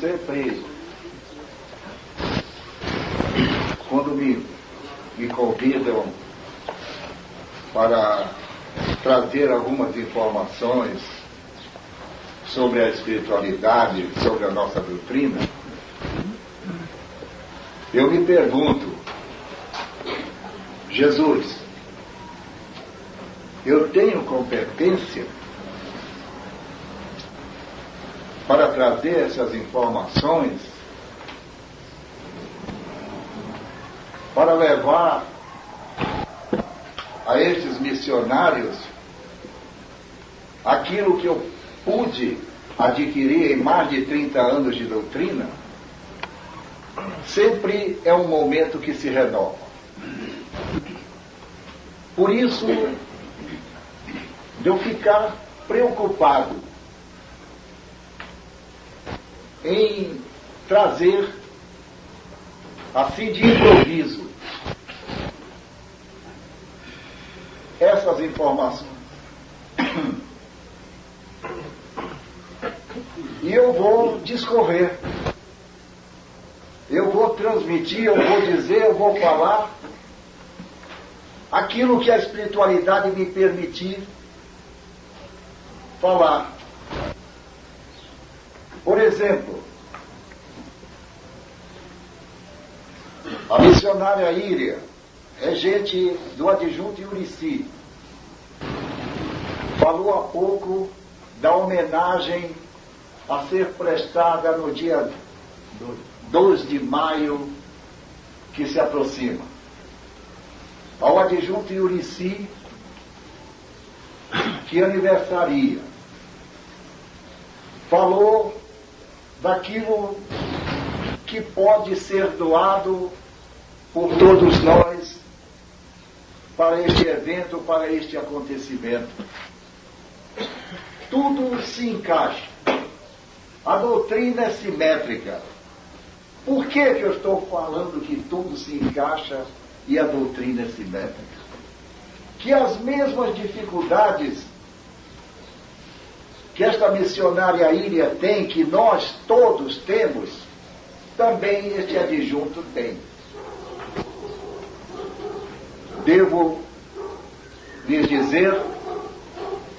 sempre, quando me convidam para trazer algumas informações sobre a espiritualidade, sobre a nossa doutrina, eu me pergunto, Jesus, eu tenho competência para trazer essas informações, para levar a estes missionários aquilo que eu pude adquirir em mais de 30 anos de doutrina? Sempre é um momento que se renova. Por isso, de eu ficar preocupado em trazer, assim de improviso, essas informações. E eu vou discorrer, eu vou transmitir, eu vou dizer, eu vou falar aquilo que a espiritualidade me permitir falar. Por exemplo, a missionária Íria, regente do adjunto Urici, falou há pouco da homenagem a ser prestada no dia 2 de maio que se aproxima ao adjunto Urici, que aniversaria. Falou daquilo que pode ser doado por todos nós para este evento, para este acontecimento. Tudo se encaixa. A doutrina é simétrica. Por que eu estou falando que tudo se encaixa e a doutrina é simétrica? Que as mesmas dificuldades que esta missionária Íria tem, que nós todos temos, também este adjunto tem. Devo lhes dizer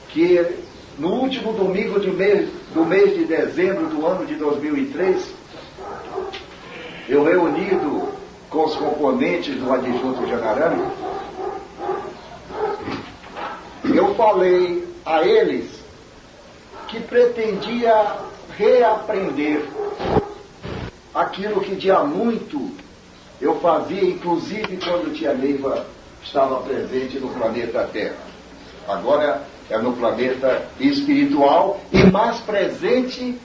que no último domingo do mês de dezembro do ano de 2003, eu reunido com os componentes do adjunto Janarana, eu falei a eles que pretendia reaprender aquilo que de há muito eu fazia, inclusive quando tia Neiva estava presente no planeta Terra. Agora é no planeta espiritual e mais presente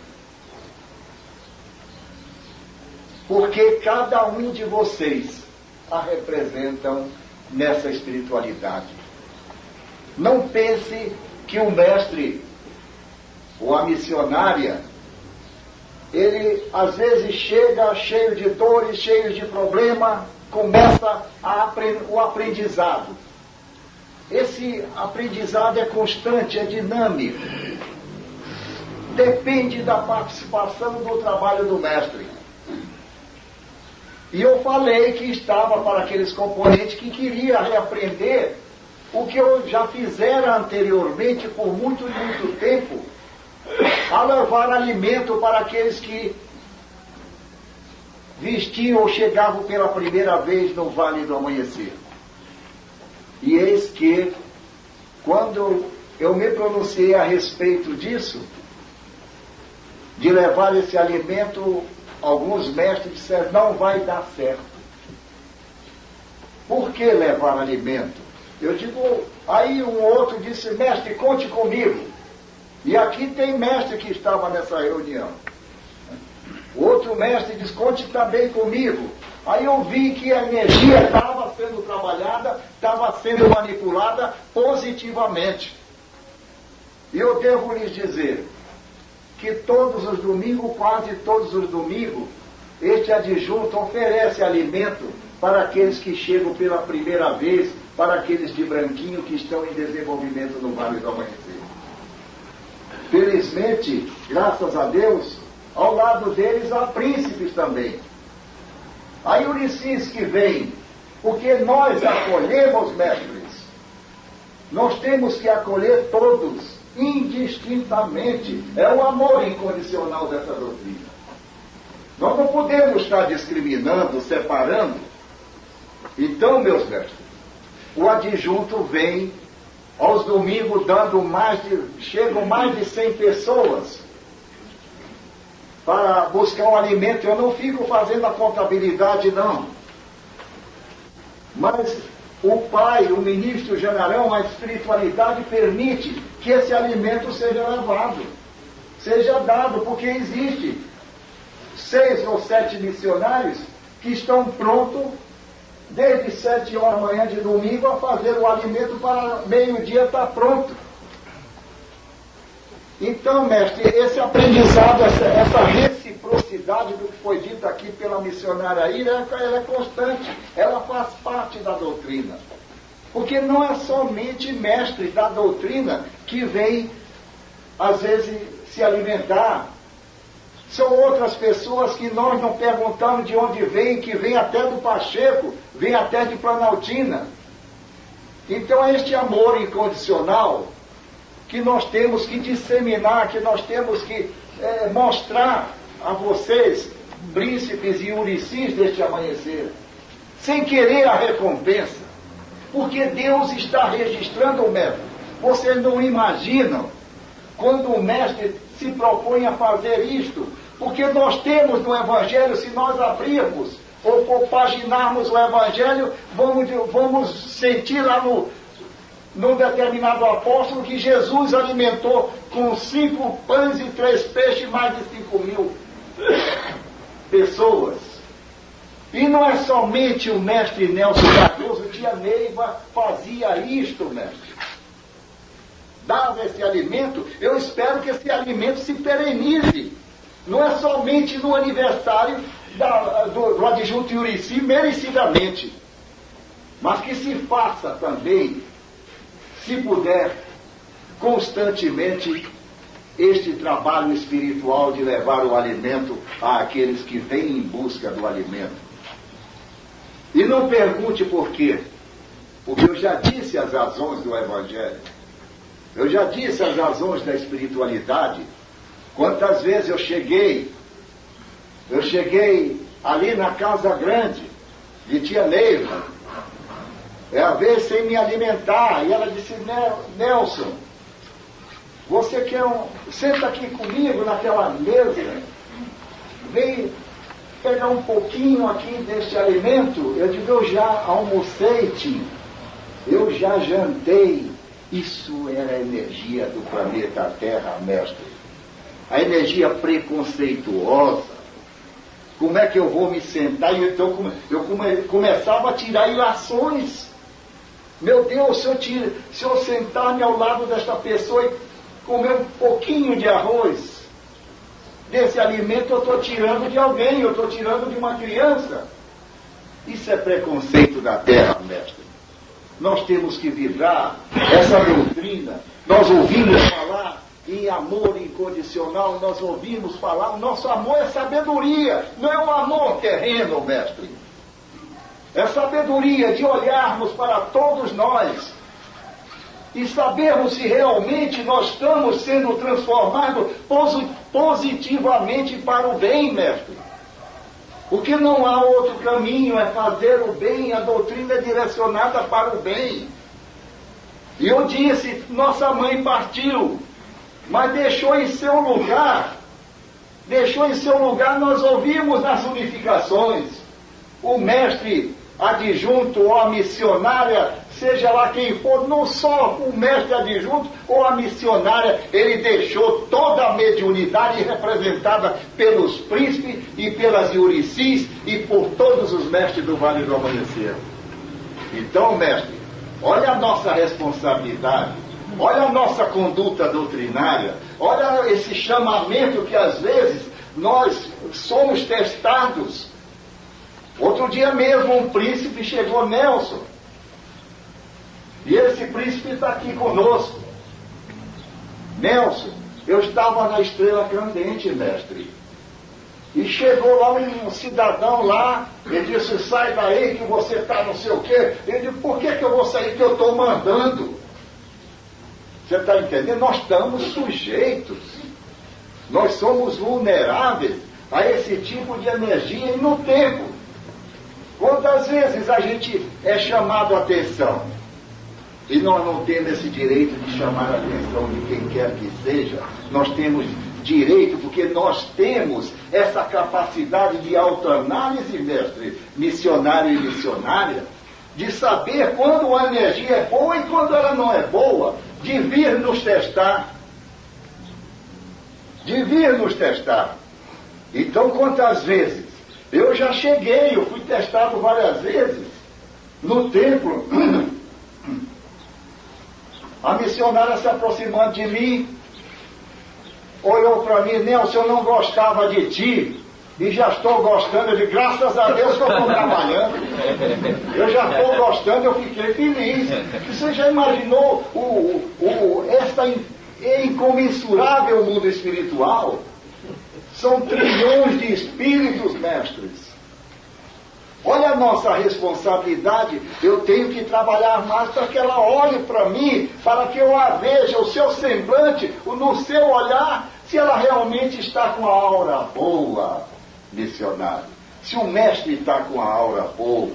porque cada um de vocês a representam nessa espiritualidade. Não pense que o mestre ou a missionária, ele às vezes chega cheio de dores, cheio de problema, começa o aprendizado. Esse aprendizado é constante, é dinâmico. Depende da participação do trabalho do mestre. E eu falei que estava para aqueles componentes que queria reaprender o que eu já fizera anteriormente por muito tempo, a levar alimento para aqueles que vestiam ou chegavam pela primeira vez no Vale do Amanhecer. E eis que, quando eu me pronunciei a respeito disso, de levar esse alimento, alguns mestres disseram, não vai dar certo. Por que levar alimento? Eu digo, aí um outro disse, mestre, conte comigo. E aqui tem mestre que estava nessa reunião. O outro mestre disse, conte também comigo. Aí eu vi que a energia estava sendo trabalhada, estava sendo manipulada positivamente. E eu devo lhes dizer que todos os domingos, quase todos os domingos, este adjunto oferece alimento para aqueles que chegam pela primeira vez, para aqueles de branquinho que estão em desenvolvimento no Vale do Amanhecer. Felizmente, graças a Deus, ao lado deles há príncipes também. Há Euricis que vem, porque nós acolhemos, mestres. Nós temos que acolher todos, indistintamente. É o amor incondicional dessa doutrina. Nós não podemos estar discriminando, separando. Então, meus mestres, o adjunto vem aos domingos dando chegam mais de 100 pessoas para buscar um alimento. Eu não fico fazendo a contabilidade, não. Mas o Pai, o ministro general, a espiritualidade permite que esse alimento seja levado, seja dado, porque existe 6 ou 7 missionários que estão prontos desde 7 horas da manhã de domingo a fazer o alimento para meio-dia estar pronto. Então, mestre, esse aprendizado, essa reciprocidade do que foi dito aqui pela missionária Ira, ela é constante, ela faz parte da doutrina. Porque não é somente mestres da doutrina que vêm, às vezes, se alimentar. São outras pessoas que nós não perguntamos de onde vêm, que vêm até do Pacheco, vêm até de Planaltina. Então é este amor incondicional que nós temos que disseminar, que nós temos que mostrar a vocês, príncipes e Euricis deste amanhecer, sem querer a recompensa, porque Deus está registrando o mestre. Vocês não imaginam quando o mestre se propõe a fazer isto, porque nós temos no Evangelho, se nós abrirmos ou compaginarmos o Evangelho, vamos sentir lá num determinado apóstolo que Jesus alimentou com 5 pães e 3 peixes mais de 5.000 pessoas. E não é somente o mestre Nelson Cardoso, tia Neiva fazia isto, mestre. Dava esse alimento, eu espero que esse alimento se perenize. Não é somente no aniversário do adjunto Eurici, merecidamente, mas que se faça também, se puder, constantemente, este trabalho espiritual de levar o alimento àqueles que vêm em busca do alimento. E não pergunte por quê, porque eu já disse as razões do Evangelho, eu já disse as razões da espiritualidade. Quantas vezes eu cheguei ali na Casa Grande de tia Neiva, a vez sem me alimentar, e ela disse: Nelson, você quer senta aqui comigo naquela mesa, vem pegar um pouquinho aqui deste alimento. Eu digo: eu já almocei, tio, eu já jantei. Isso era a energia do planeta Terra, mestre. A energia preconceituosa. Como é que eu vou me sentar? E então eu começava a tirar ilações. Meu Deus, se eu sentar-me ao lado desta pessoa e comer um pouquinho de arroz, desse alimento eu estou tirando de alguém, eu estou tirando de uma criança. Isso é preconceito da Terra, mestre. Nós temos que vibrar essa doutrina. Nós ouvimos falar em amor incondicional, nós ouvimos falar, o nosso amor é sabedoria, não é um amor terreno, mestre. É sabedoria de olharmos para todos nós e sabermos se realmente nós estamos sendo transformados positivamente para o bem, mestre. Porque não há outro caminho, é fazer o bem, a doutrina é direcionada para o bem. E eu disse, nossa mãe partiu, mas deixou em seu lugar, nós ouvimos nas unificações, o mestre adjunto ou a missionária, seja lá quem for, não só o mestre adjunto ou a missionária, ele deixou toda a mediunidade representada pelos príncipes e pelas Euricis e por todos os mestres do Vale do Amanhecer. Então, mestre, olha a nossa responsabilidade, olha a nossa conduta doutrinária, olha esse chamamento que às vezes nós somos testados. Outro dia mesmo um príncipe chegou, Nelson, e esse príncipe está aqui conosco. Nelson, eu estava na Estrela Candente, mestre, E chegou lá um cidadão lá, ele disse, sai daí que você está não sei o quê. Ele disse, por que eu vou sair que eu estou mandando? Você está entendendo? Nós estamos sujeitos. Nós somos vulneráveis a esse tipo de energia e no tempo. Quantas vezes a gente é chamado a atenção? E nós não temos esse direito de chamar a atenção de quem quer que seja. Nós temos direito, porque nós temos essa capacidade de autoanálise, mestre, missionário e missionária, de saber quando a energia é boa e quando ela não é boa, de vir nos testar. De vir nos testar. Então, quantas vezes? Eu já cheguei, eu fui testado várias vezes no templo. A missionária se aproximando de mim, olhou para mim, Nelson, eu não gostava de ti, e já estou gostando. Eu disse, graças a Deus que eu estou trabalhando. Eu já estou gostando, eu fiquei feliz. Você já imaginou esta incomensurável mundo espiritual? São trilhões de espíritos, mestres. Olha a nossa responsabilidade. Eu tenho que trabalhar mais para que ela olhe para mim, para que eu a veja, o seu semblante, no seu olhar, se ela realmente está com a aura boa, missionário. Se o mestre está com a aura boa.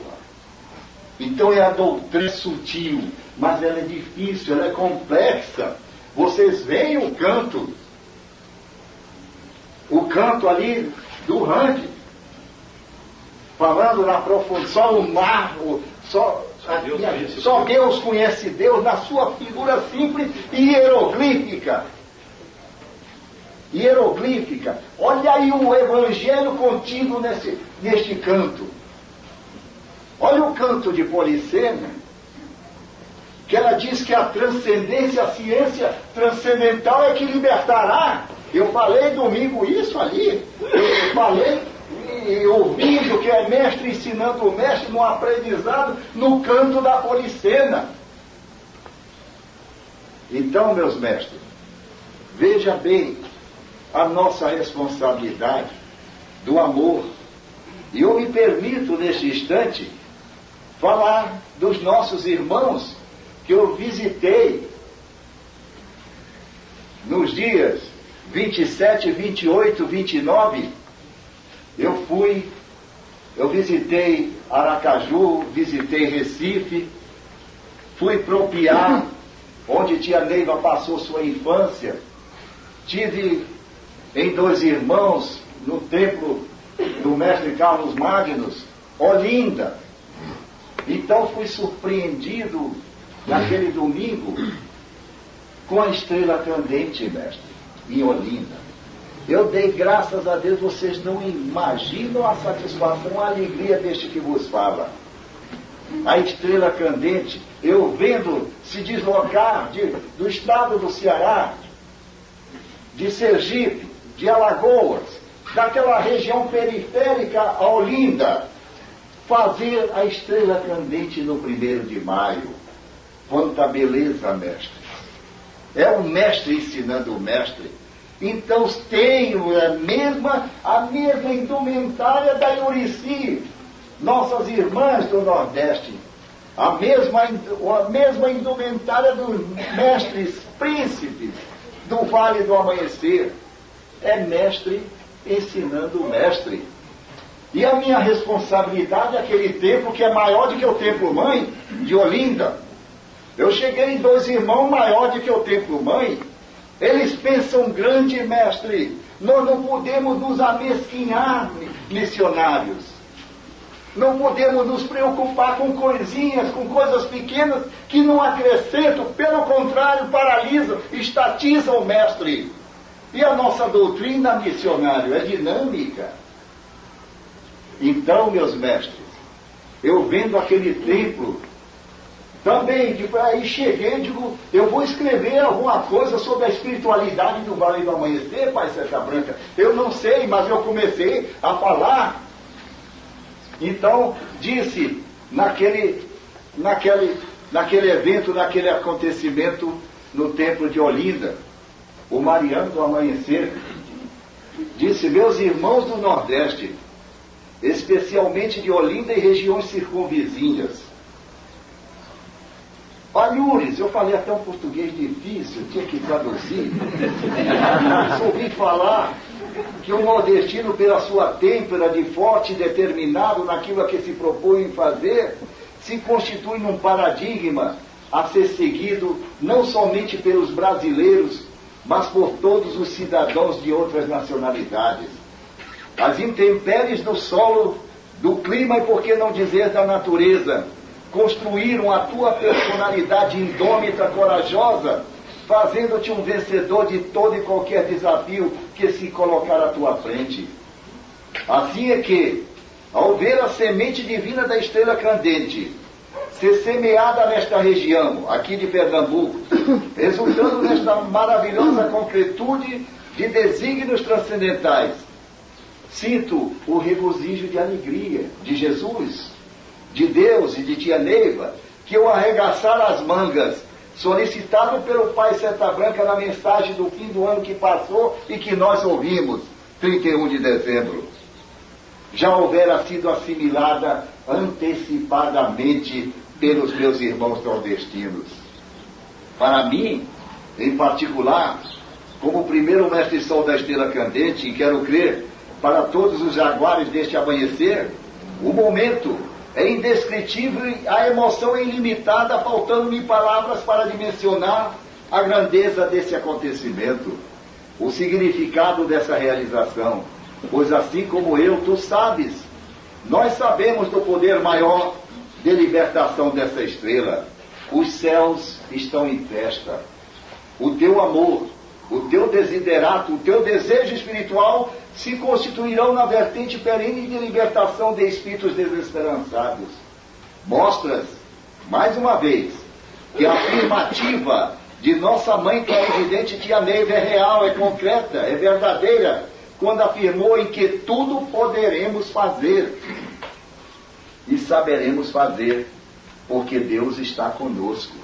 Então é a doutrina sutil, mas ela é difícil, ela é complexa. Vocês veem o canto ali do ranking, falando na profundidade, só o mar, só Deus conhece Deus na sua figura simples e hieroglífica. Hieroglífica. Olha aí o evangelho contido neste canto. Olha o canto de Policena, que ela diz que a transcendência, a ciência transcendental é que libertará. Eu falei domingo isso ali. Eu falei ouvindo que é mestre ensinando o mestre no aprendizado no canto da Policena. Então, meus mestres, veja bem a nossa responsabilidade do amor. E eu me permito, neste instante, falar dos nossos irmãos que eu visitei nos dias 27, 28, 29, eu visitei Aracaju, visitei Recife, fui pro Piá, onde tia Neiva passou sua infância, tive em Dois Irmãos, no templo do mestre Carlos Magnus, Olinda. Então fui surpreendido naquele domingo com a estrela candente, mestre, em Olinda. Eu dei graças a Deus, vocês não imaginam a satisfação, a alegria deste que vos fala. A estrela candente, eu vendo se deslocar do estado do Ceará, de Sergipe, de Alagoas, daquela região periférica a Olinda, fazer a estrela candente no 1º de maio. Quanta beleza, mestre. É o mestre ensinando o mestre. Então tenho a mesma indumentária da Iurici, nossas irmãs do Nordeste, a mesma indumentária dos mestres príncipes do Vale do Amanhecer. É mestre ensinando o mestre. E a minha responsabilidade é aquele templo que é maior do que o templo mãe de Olinda. Eu cheguei em Dois Irmãos maior do que o templo mãe. Eles pensam grande, mestre. Nós não podemos nos amesquinhar, missionários. Não podemos nos preocupar com coisinhas, com coisas pequenas que não acrescentam, pelo contrário, paralisam, estatizam o mestre. E a nossa doutrina, missionário, é dinâmica. Então, meus mestres, eu vendo aquele templo, também, aí cheguei e digo, eu vou escrever alguma coisa sobre a espiritualidade do Vale do Amanhecer, Pai Seta Branca. Eu não sei, mas eu comecei a falar. Então, disse, naquele evento, naquele acontecimento no templo de Olinda, o Mariano do Amanhecer disse: meus irmãos do Nordeste, especialmente de Olinda e regiões circunvizinhas. Alhures, eu falei até um português difícil, tinha que traduzir. Ouvi falar que o nordestino, pela sua têmpera de forte e determinado naquilo a que se propõe fazer, se constitui num paradigma a ser seguido não somente pelos brasileiros, mas por todos os cidadãos de outras nacionalidades. As intempéries do solo, do clima e, por que não dizer, da natureza, construíram a tua personalidade indômita, corajosa, fazendo-te um vencedor de todo e qualquer desafio que se colocar à tua frente. Assim é que, ao ver a semente divina da estrela candente ser semeada nesta região, aqui de Pernambuco, resultando nesta maravilhosa concretude de desígnios transcendentais, sinto o regozijo de alegria de Jesus, de Deus e de tia Neiva, que eu arregaçar as mangas, solicitado pelo Pai Seta Branca na mensagem do fim do ano que passou e que nós ouvimos, 31 de dezembro, já houvera sido assimilada antecipadamente pelos meus irmãos nordestinos. Para mim, em particular, como primeiro mestre-sol da estrela candente, e quero crer, para todos os jaguares deste amanhecer, o momento é indescritível, a emoção é ilimitada, faltando-me palavras para dimensionar a grandeza desse acontecimento, o significado dessa realização. Pois assim como eu, tu sabes, nós sabemos do poder maior de libertação dessa estrela. Os céus estão em festa. O teu amor, o teu desiderato, o teu desejo espiritual se constituirão na vertente perene de libertação de espíritos desesperançados. Mostras, mais uma vez, que a afirmativa de nossa mãe clarividente tia Neiva é real, é concreta, é verdadeira, quando afirmou em que tudo poderemos fazer e saberemos fazer, porque Deus está conosco.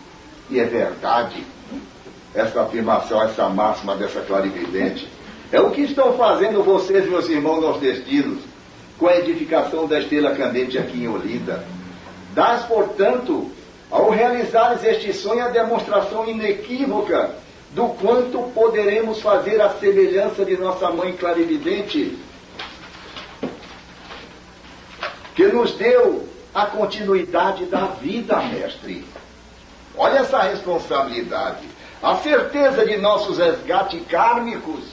E é verdade essa afirmação, essa máxima dessa clarividente. É o que estão fazendo vocês, meus irmãos nordestinos, com a edificação da estrela candente aqui em Olinda. Dás, portanto, ao realizares este sonho, a demonstração inequívoca do quanto poderemos fazer a semelhança de nossa mãe clarividente, que nos deu a continuidade da vida, mestre. Olha essa responsabilidade. A certeza de nossos resgates kármicos,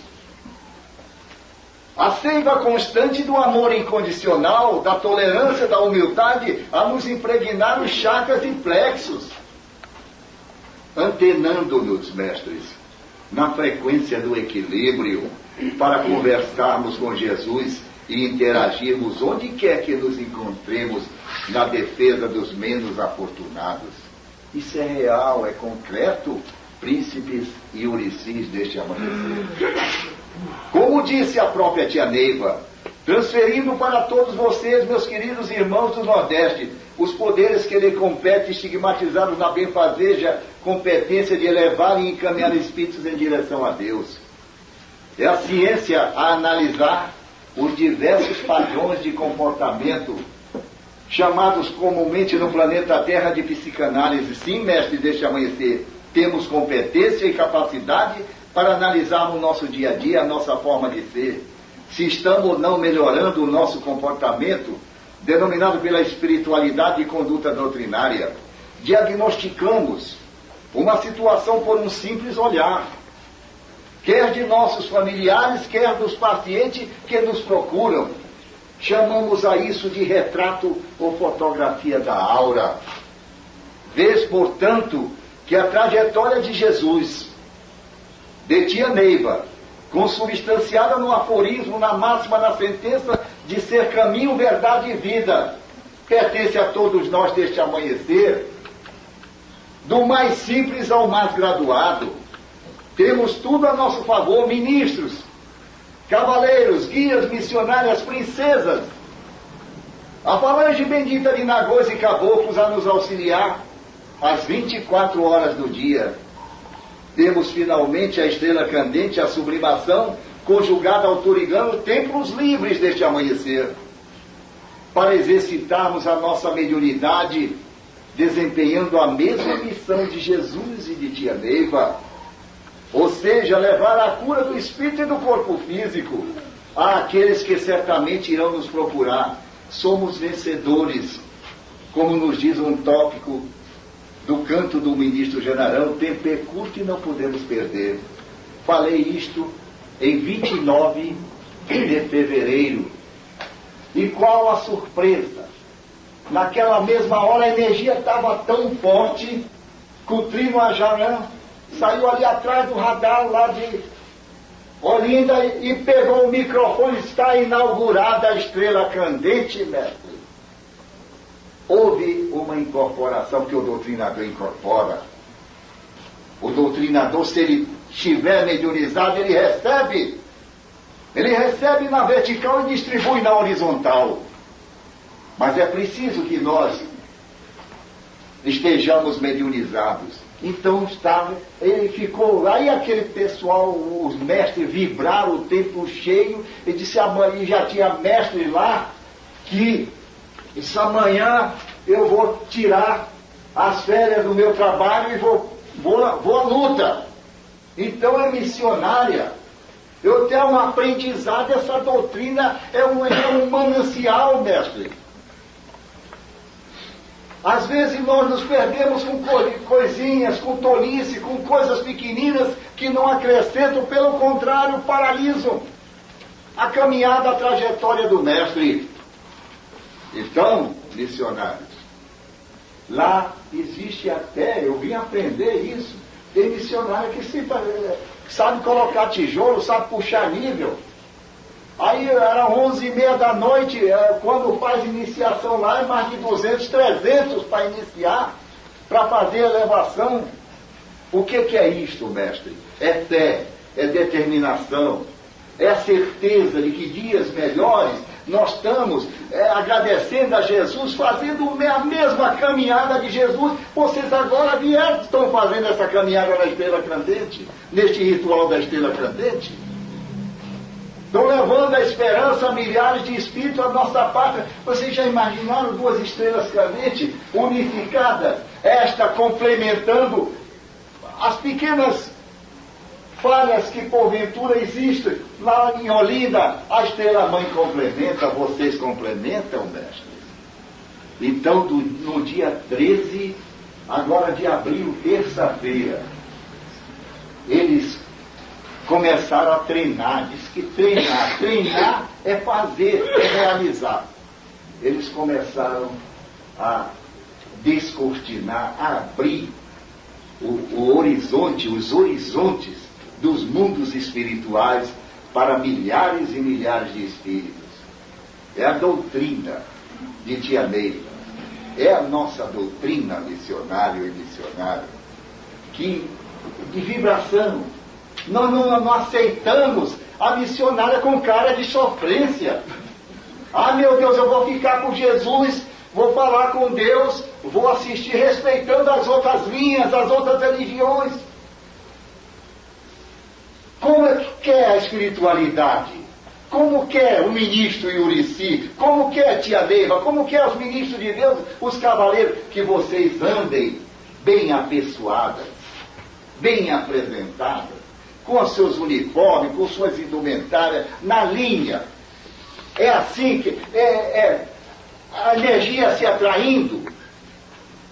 a seiva constante do amor incondicional, da tolerância, da humildade, a nos impregnar os chakras e plexos, antenando-nos, mestres, na frequência do equilíbrio, para conversarmos com Jesus e interagirmos onde quer que nos encontremos na defesa dos menos afortunados. Isso é real, é concreto, príncipes e uricis deste amanhecer. Como disse a própria tia Neiva, transferindo para todos vocês, meus queridos irmãos do Nordeste, os poderes que lhe competem, estigmatizados na benfazeja competência de elevar e encaminhar espíritos em direção a Deus. É a ciência a analisar os diversos padrões de comportamento, chamados comumente no planeta Terra de psicanálise. Sim, mestre, deste amanhecer, temos competência e capacidade para analisarmos o nosso dia a dia, a nossa forma de ser, se estamos ou não melhorando o nosso comportamento, denominado pela espiritualidade e conduta doutrinária. Diagnosticamos uma situação por um simples olhar, quer de nossos familiares, quer dos pacientes que nos procuram. Chamamos a isso de retrato ou fotografia da aura. Vês, portanto, que a trajetória de Jesus, de tia Neiva, consubstanciada no aforismo, na máxima, na sentença de ser caminho, verdade e vida, pertence a todos nós deste amanhecer, do mais simples ao mais graduado. Temos tudo a nosso favor: ministros, cavaleiros, guias, missionárias, princesas, a falange bendita de nagôs e caboclos a nos auxiliar às 24 horas do dia. Temos finalmente a estrela candente, a sublimação conjugada ao Turigano, templos livres deste amanhecer, para exercitarmos a nossa mediunidade, desempenhando a mesma missão de Jesus e de tia Neiva, ou seja, levar a cura do espírito e do corpo físico àqueles que certamente irão nos procurar. Somos vencedores, como nos diz um tópico do canto do ministro Genarão: tempo é curto e não podemos perder. Falei isto em 29 de fevereiro. E qual a surpresa? Naquela mesma hora a energia estava tão forte que o Trino Ajarã saiu ali atrás do radar lá de Olinda e pegou o microfone. Está inaugurada a estrela candente, mestre. Houve uma incorporação que o doutrinador incorpora. O doutrinador, se ele estiver mediunizado, ele recebe. Ele recebe na vertical e distribui na horizontal. Mas é preciso que nós estejamos mediunizados. Então ele ficou lá, e aquele pessoal, os mestres, vibraram o templo cheio, e disse amanhã, já tinha mestre lá, que disse: amanhã eu vou tirar as férias do meu trabalho e vou à luta. Então é missionária. Eu tenho um aprendizado, essa doutrina é um manancial, mestre. Às vezes nós nos perdemos com coisinhas, com tolice, com coisas pequeninas que não acrescentam, pelo contrário, paralisam a caminhada, a trajetória do mestre. Então, missionários, lá existe até, eu vim aprender isso, tem missionário que sabe colocar tijolo, sabe puxar nível. Aí era 11h30 da noite, quando faz iniciação lá, é mais de 200, 300 para iniciar, para fazer a elevação. O que é isto, mestre? É fé, é determinação, é a certeza de que dias melhores nós estamos agradecendo a Jesus, fazendo a mesma caminhada de Jesus. Vocês agora vieram, estão fazendo essa caminhada na estrela candente, neste ritual da estrela candente. Estão levando a esperança a milhares de espíritos à nossa pátria. Vocês já imaginaram duas estrelas candentes unificadas, esta complementando as pequenas falhas que porventura existem lá em Olinda? A estrela mãe complementa, vocês complementam, mestres. Então, no dia 13, agora de abril, terça-feira, eles começaram a treinar. Diz que treinar é fazer, é realizar. Eles começaram a descortinar, a abrir o horizonte, os horizontes dos mundos espirituais para milhares e milhares de espíritos. É a doutrina de tia Neiva, é a nossa doutrina, missionário e missionária, que de vibração. Nós não aceitamos a missionária com cara de sofrência. Ah, meu Deus, eu vou ficar com Jesus, vou falar com Deus, vou assistir respeitando as outras linhas, as outras religiões. Como é que é a espiritualidade? Como que é o ministro Yurici? Como que é a tia Neiva? Como que é os ministros de Deus, os cavaleiros? Que vocês andem bem apessoadas, bem apresentadas, com os seus uniformes, com suas indumentárias, na linha. É assim que a energia se atraindo,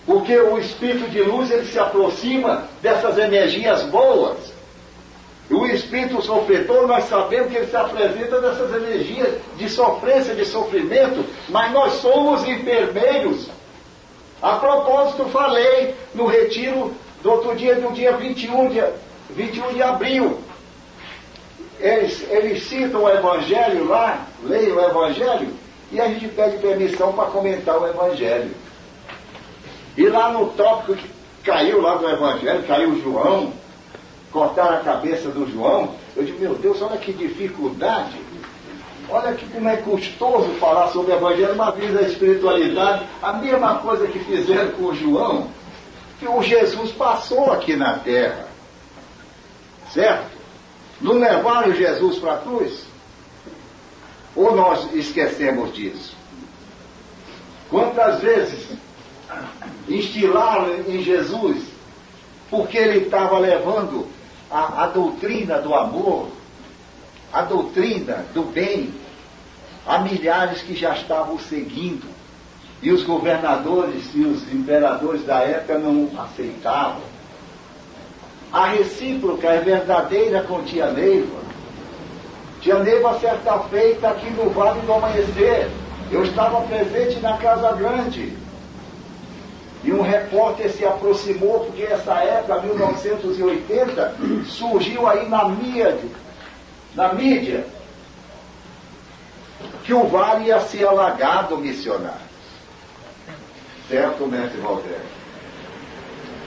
porque o espírito de luz ele se aproxima dessas energias boas. E o espírito sofredor, nós sabemos que ele se apresenta dessas energias de sofrência, de sofrimento, mas nós somos enfermeiros. A propósito, falei no retiro do outro dia, do dia 21 de abril. Eles citam o Evangelho lá, leem o Evangelho, e a gente pede permissão para comentar o Evangelho. E lá no tópico que caiu lá do Evangelho, caiu João, cortaram a cabeça do João, eu digo, meu Deus, olha que dificuldade, olha que como é custoso falar sobre o Evangelho, uma vez a espiritualidade, a mesma coisa que fizeram com o João, que o Jesus passou aqui na Terra, certo? Não levaram Jesus para a cruz? Ou nós esquecemos disso? Quantas vezes instilaram em Jesus, porque ele estava levando a doutrina do amor, a doutrina do bem, a milhares que já estavam seguindo, e os governadores e os imperadores da época não aceitavam. A recíproca é verdadeira com tia Neiva. Tia Neiva, certa feita, aqui no Vale do Amanhecer, eu estava presente na Casa Grande, e um repórter se aproximou, porque essa época, 1980, surgiu aí na mídia, que o vale ia ser alagado, missionário. Certo, mestre Valdir?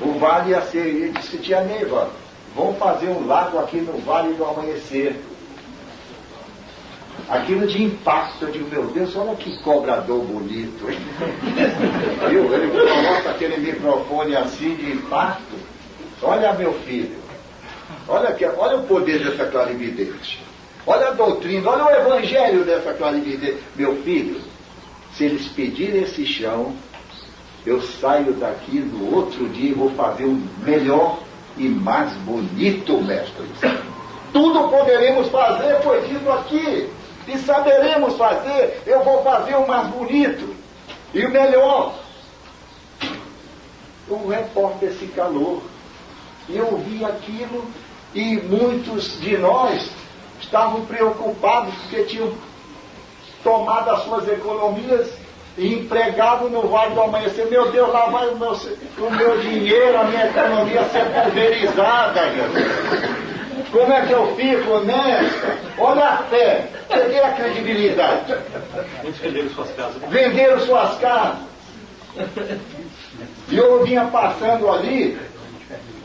O vale ia ser, ele disse, tia Neiva, vamos fazer um lago aqui no Vale do Amanhecer. Aquilo de impacto, eu digo, meu Deus, olha que cobrador bonito, hein? Viu? Ele coloca aquele microfone assim de impacto. Olha, meu filho, olha o poder dessa clarividente. Olha a doutrina, olha o evangelho dessa clarividente. Meu filho, se eles pedirem esse chão, eu saio daqui no outro dia e vou fazer um melhor e mais bonito, mestre. Tudo poderemos fazer, foi dito aqui. E saberemos fazer, eu vou fazer o mais bonito e o melhor. O repórter se calou. E eu vi aquilo, e muitos de nós estavam preocupados porque tinham tomado as suas economias e empregado no Vale do Amanhecer. Meu Deus, lá vai o meu dinheiro, a minha economia ser pulverizada, Jesus. Como é que eu fico, né? Olha a fé, cadê a credibilidade? Muitos venderam suas casas. Venderam suas casas. E eu vinha passando ali,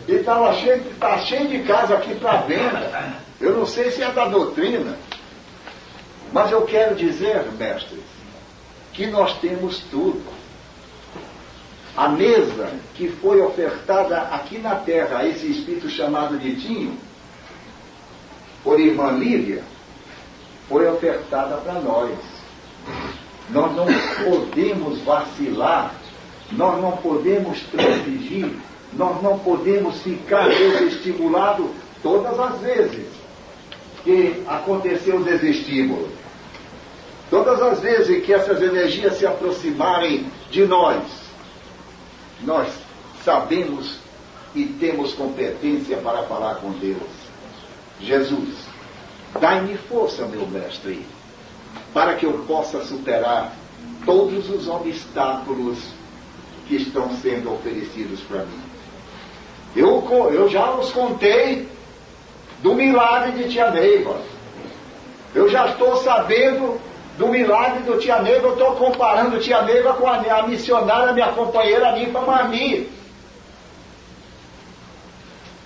e estava cheio de casa aqui para venda. Eu não sei se é da doutrina, mas eu quero dizer, mestres, que nós temos tudo. A mesa que foi ofertada aqui na terra a esse espírito chamado de Dinho, por irmã Lívia, foi ofertada para nós. Nós não podemos vacilar, nós não podemos transigir, nós não podemos ficar desestimulados todas as vezes que aconteceu o desestímulo. Todas as vezes que essas energias se aproximarem de nós, nós sabemos e temos competência para falar com Deus. Jesus, dai-me força, meu mestre, para que eu possa superar todos os obstáculos que estão sendo oferecidos para mim. Eu já os contei do milagre de tia Neiva. Eu já estou sabendo do milagre do tia Neiva. Eu estou comparando tia Neiva com a missionária, minha companheira Nifa Marmi.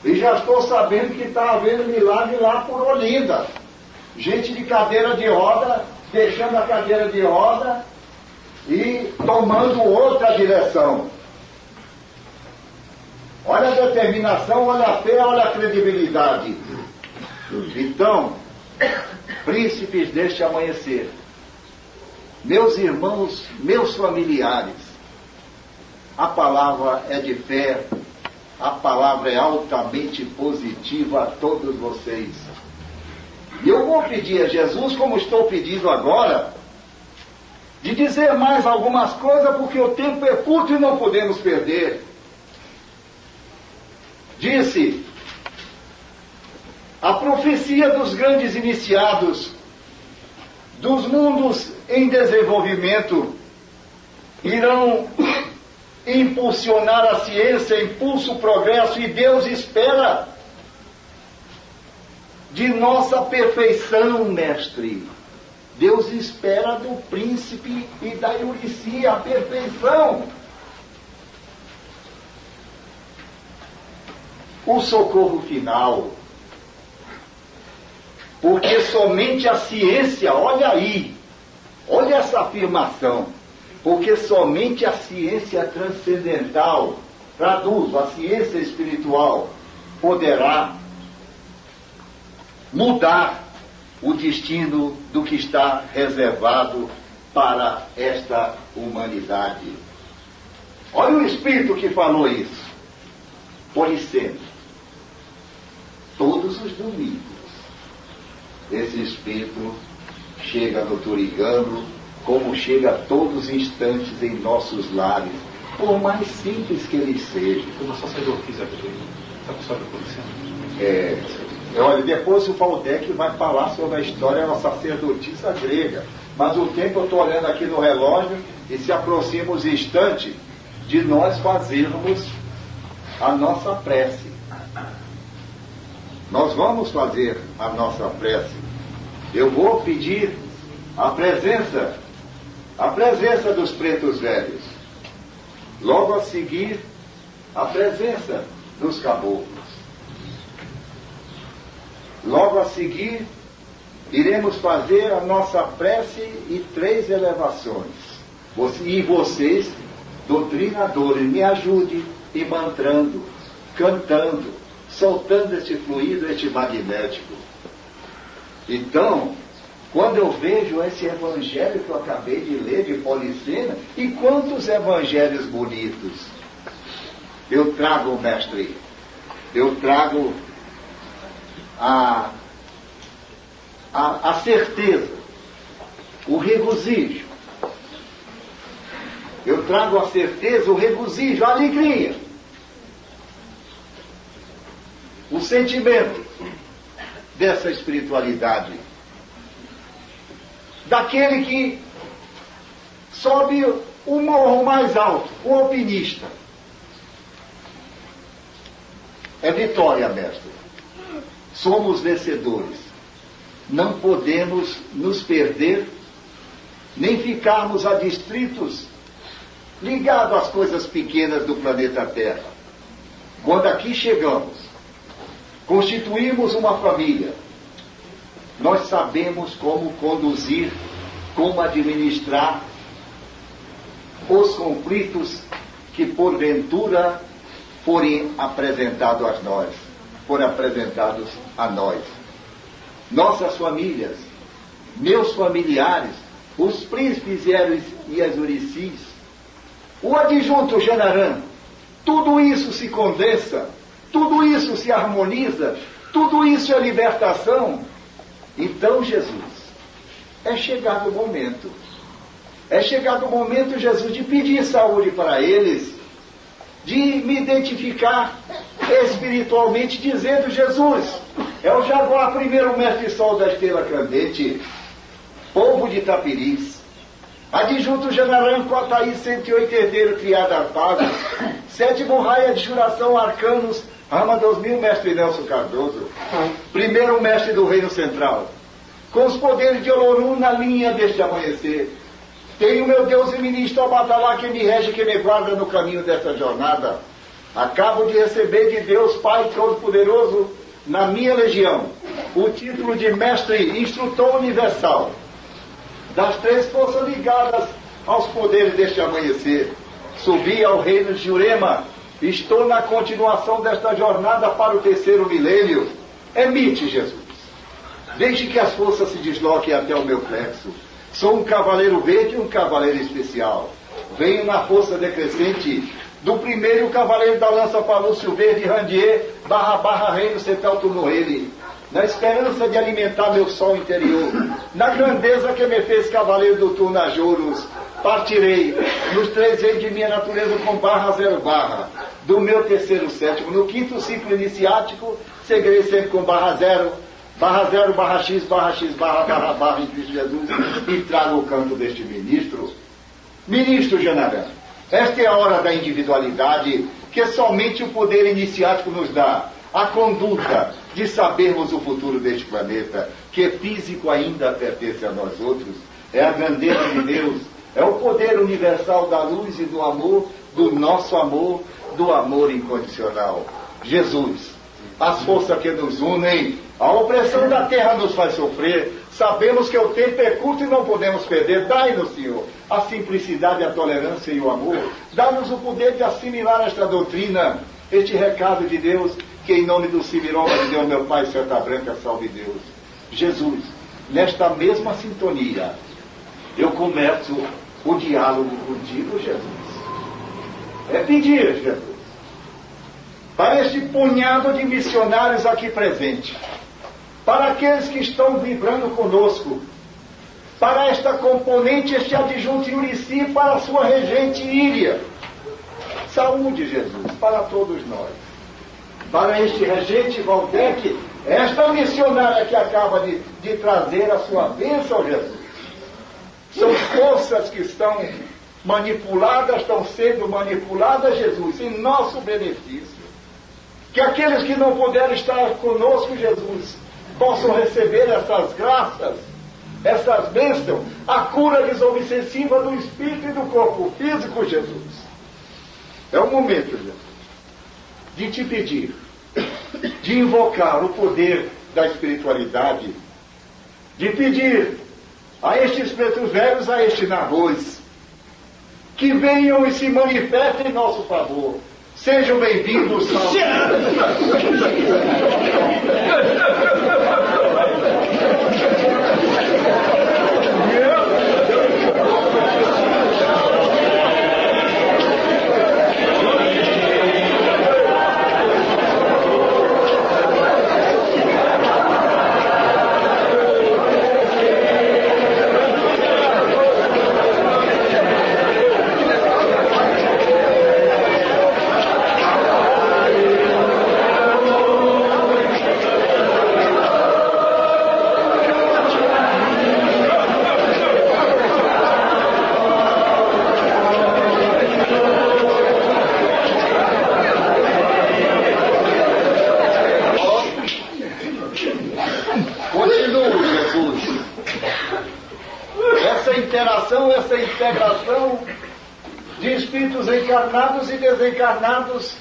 E já estou sabendo que está havendo milagre lá por Olinda. Gente de cadeira de roda, deixando a cadeira de roda e tomando outra direção. Olha a determinação, olha a fé, olha a credibilidade. Então, príncipes deste amanhecer, meus irmãos, meus familiares, a palavra é de fé, a palavra é altamente positiva a todos vocês. E eu vou pedir a Jesus, como estou pedindo agora, de dizer mais algumas coisas, porque o tempo é curto e não podemos perder. Disse: a profecia dos grandes iniciados, dos mundos em desenvolvimento, irão impulsionar a ciência, impulsa o progresso, e Deus espera de nossa perfeição, mestre. Deus espera do príncipe e da Eurici a perfeição. O socorro final. Porque somente a ciência, olha aí, olha essa afirmação, porque somente a ciência transcendental, traduzo, a ciência espiritual, poderá mudar o destino do que está reservado para esta humanidade. Olha o Espírito que falou isso. Policeno. Todos os domingos, esse Espírito chega no Turigano, como chega a todos os instantes em nossos lares, por mais simples que eles sejam. Como sacerdotisa aqui, está com sobre Policeno? Olha, depois o Valdec vai falar sobre a história da sacerdotisa grega. Mas o tempo, eu estou olhando aqui no relógio, e se aproxima os instantes de nós fazermos a nossa prece. Nós vamos fazer a nossa prece. Eu vou pedir a presença dos pretos velhos. Logo a seguir, a presença dos caboclos. Logo a seguir, iremos fazer a nossa prece e 3 elevações. E vocês, doutrinadores, me ajudem imantrando, cantando, soltando este fluido, este magnético. Então, quando eu vejo esse evangelho que eu acabei de ler de Policena, e quantos evangelhos bonitos, eu trago, mestre, eu trago a certeza, o regozijo. Eu trago a certeza, o regozijo, a alegria, o sentimento dessa espiritualidade, daquele que sobe o morro mais alto, o alpinista. É vitória, mestre. Somos vencedores. Não podemos nos perder, nem ficarmos adstritos, ligados às coisas pequenas do planeta Terra. Quando aqui chegamos, constituímos uma família, nós sabemos como conduzir, como administrar os conflitos que porventura forem apresentados a nós. Nossas famílias, meus familiares, os príncipes e as uricis, o adjunto Janarã, tudo isso se condensa, tudo isso se harmoniza, tudo isso é libertação. Então, Jesus, é chegado o momento, Jesus, de pedir saúde para eles, de me identificar espiritualmente, dizendo: Jesus, é o Jaguar, primeiro mestre sol da estrela candente, povo de Tapiris, adjunto Janarã, Cotaí, 108 herdeiro, triada paz, 7º raia de juração, arcanos, Rama 2000, mestre Nelson Cardoso, primeiro mestre do Reino Central, com os poderes de Olorum na linha deste amanhecer. Tenho meu Deus e ministro Abatalá, que me rege, que me guarda no caminho dessa jornada. Acabo de receber de Deus Pai Todo-Poderoso, na minha legião, o título de mestre instrutor universal, das 3 forças ligadas aos poderes deste amanhecer. Subi ao reino de Jurema, estou na continuação desta jornada para o 3º milênio. Emite, Jesus. Deixe que as forças se desloquem até o meu plexo. Sou um cavaleiro verde e um cavaleiro especial. Venho na força decrescente do primeiro cavaleiro da lança Palúcio Verde, Randier, // reino sepelto no ele, na esperança de alimentar meu sol interior, na grandeza que me fez cavaleiro do Turnajouros. Partirei nos 3 reinos de minha natureza com /0 do meu 3º sétimo. No 5º ciclo iniciático, seguirei sempre com /0, /x, /x, em Cristo Jesus, e trago o canto deste ministro. Ministro Janarã, esta é a hora da individualidade que somente o poder iniciático nos dá, a conduta de sabermos o futuro deste planeta, que físico ainda pertence a nós outros. É a grandeza de Deus, é o poder universal da luz e do amor, do nosso amor, do amor incondicional. Jesus, as forças que nos unem, a opressão da terra nos faz sofrer, sabemos que o tempo é curto e não podemos perder. Dai-nos, Senhor, a simplicidade, a tolerância e o amor. Dá-nos o poder de assimilar esta doutrina, este recado de Deus, que em nome do Civiroma de Deus, meu Pai, Santa Branca, salve Deus. Jesus, nesta mesma sintonia, eu começo o diálogo contigo, Jesus. É pedir, Jesus, para este punhado de missionários aqui presentes, para aqueles que estão vibrando conosco, para esta componente, este adjunto Urici, para a sua regente Íria. Saúde, Jesus, para todos nós. Para este regente Valdec, esta missionária que acaba de trazer a sua bênção, Jesus. São forças que estão manipuladas, estão sendo manipuladas, Jesus, em nosso benefício. Que aqueles que não puderam estar conosco, Jesus, possam receber essas graças, essas bênçãos, a cura desobsessiva do espírito e do corpo físico, Jesus. É o momento, Jesus, de te pedir, de invocar o poder da espiritualidade, de pedir a estes pretos velhos, a este Narroz, que venham e se manifestem em nosso favor. Sejam bem-vindos, salve. Essa integração de espíritos encarnados e desencarnados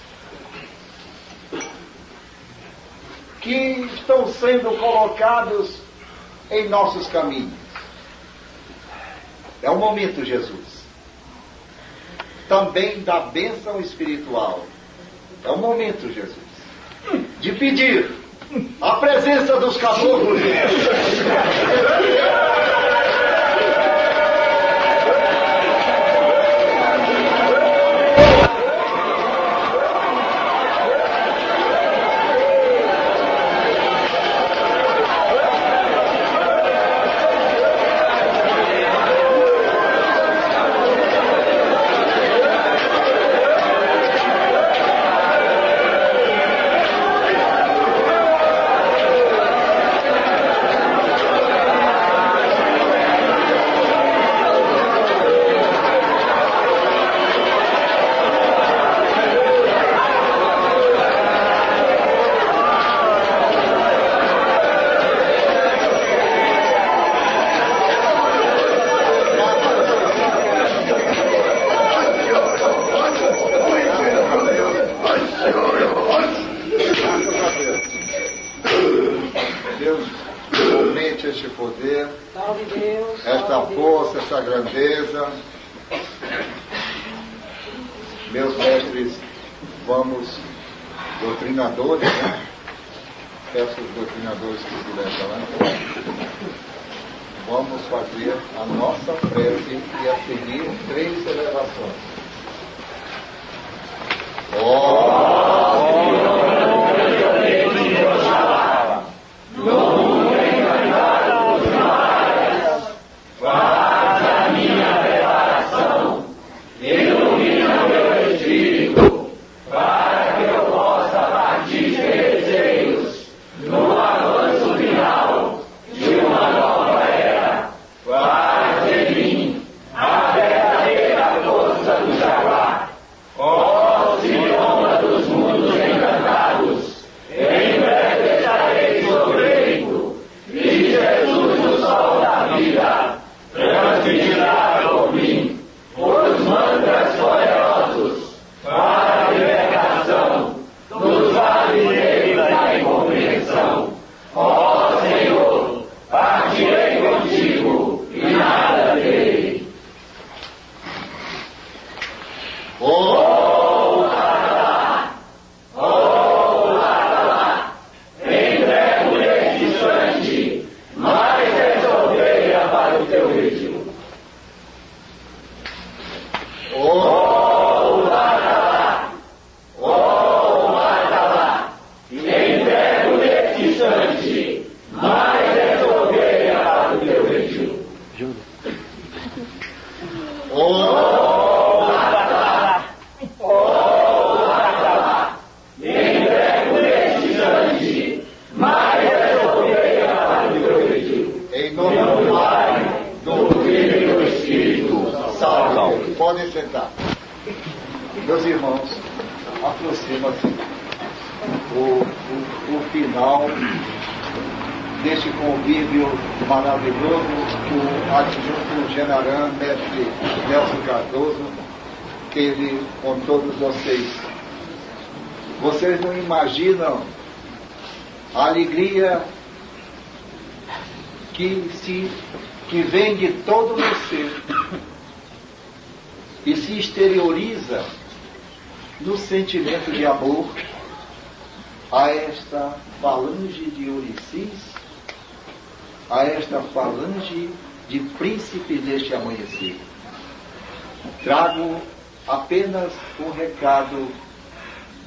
que estão sendo colocados em nossos caminhos. É o momento, Jesus, também da bênção espiritual. É o momento, Jesus, de pedir a presença dos caboclos. Meus mestres, vamos, doutrinadores, né? Peço os doutrinadores que puderem lá. Vamos fazer a nossa prece e a seguir 3 elevações. Ó Civiroma dos mundos. sentar. Meus irmãos, aproxima-se o final deste convívio maravilhoso que o adjunto general, mestre Nelson Cardoso, teve com todos vocês. Vocês não imaginam a alegria que vem de todo o meu ser e se exterioriza no sentimento de amor a esta falange de Ouricis, a esta falange de príncipes deste amanhecer. Trago apenas um recado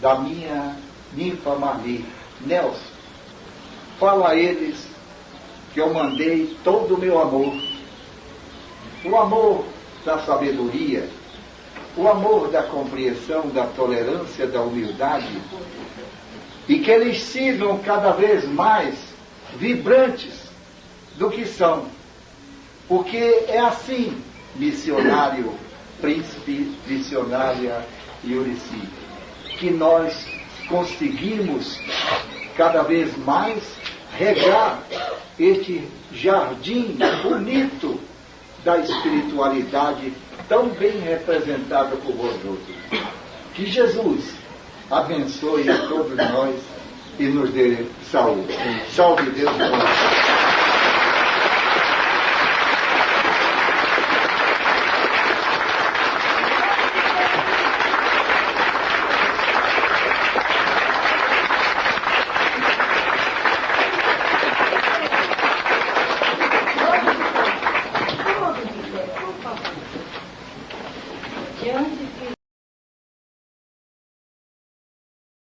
da minha ninfa Marli. Nelson, fala a eles que eu mandei todo o meu amor, o amor da sabedoria, o amor da compreensão, da tolerância, da humildade, e que eles sirvam cada vez mais vibrantes do que são, porque é assim, missionário, príncipe, missionária Ourici, que nós conseguimos cada vez mais regar este jardim bonito da espiritualidade tão bem representada por vós outros. Que Jesus abençoe a todos nós e nos dê saúde. Salve Deus.